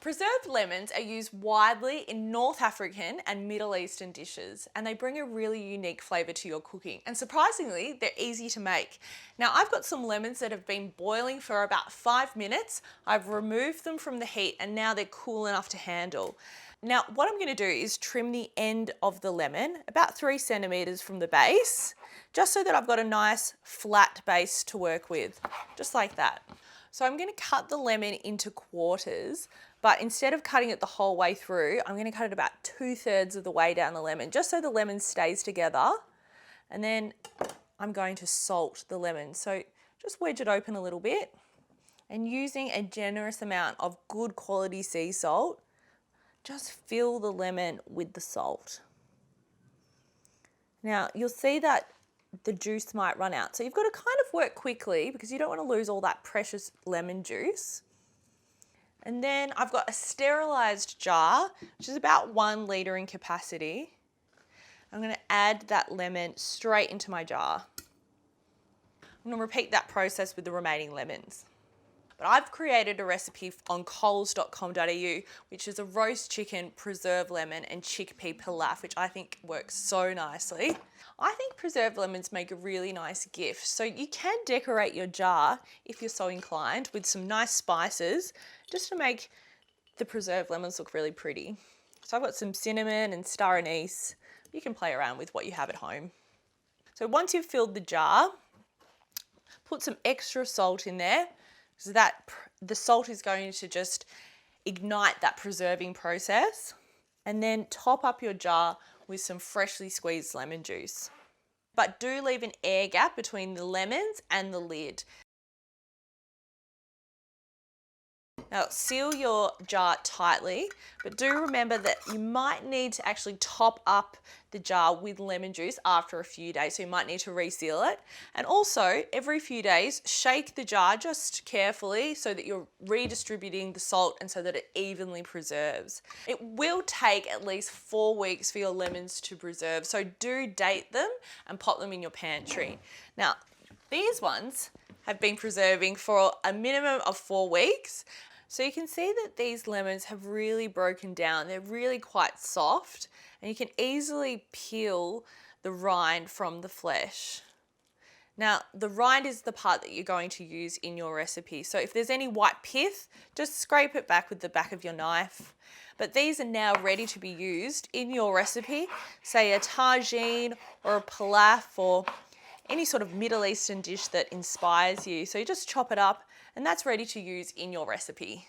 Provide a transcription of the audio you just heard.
Preserved lemons are used widely in North African and Middle Eastern dishes, and they bring a really unique flavour to your cooking. And surprisingly, they're easy to make. Now, I've got some lemons that have been boiling for about 5 minutes. I've removed them from the heat and now they're cool enough to handle. Now, what I'm going to do is trim the end of the lemon, about 3 centimetres from the base, just so that I've got a nice flat base to work with, just like that. So I'm going to cut the lemon into quarters, but instead of cutting it the whole way through, I'm going to cut it about 2/3 of the way down the lemon, just so the lemon stays together. And then I'm going to salt the lemon. So just wedge it open a little bit, and using a generous amount of good quality sea salt, just fill the lemon with the salt. Now you'll see that the juice might run out. So you've got to kind of work quickly because you don't want to lose all that precious lemon juice. And then I've got a sterilised jar, which is about 1 litre in capacity. I'm going to add that lemon straight into my jar. I'm going to repeat that process with the remaining lemons. But I've created a recipe on coles.com.au, which is a roast chicken, preserved lemon and chickpea pilaf, which I think works so nicely. I think preserved lemons make a really nice gift. So you can decorate your jar, if you're so inclined, with some nice spices, just to make the preserved lemons look really pretty. So I've got some cinnamon and star anise. You can play around with what you have at home. So once you've filled the jar, put some extra salt in there, so that the salt is going to just ignite that preserving process. And then top up your jar with some freshly squeezed lemon juice. But do leave an air gap between the lemons and the lid. Now seal your jar tightly, but do remember that you might need to actually top up the jar with lemon juice after a few days, so you might need to reseal it. And also, every few days, shake the jar just carefully so that you're redistributing the salt and so that it evenly preserves. It will take at least 4 weeks for your lemons to preserve, so do date them and pop them in your pantry. Now, these ones have been preserving for a minimum of 4 weeks. So you can see that these lemons have really broken down. They're really quite soft, and you can easily peel the rind from the flesh. Now, the rind is the part that you're going to use in your recipe. So if there's any white pith, just scrape it back with the back of your knife. But these are now ready to be used in your recipe, say a tagine or a pilaf or any sort of Middle Eastern dish that inspires you. So you just chop it up and that's ready to use in your recipe.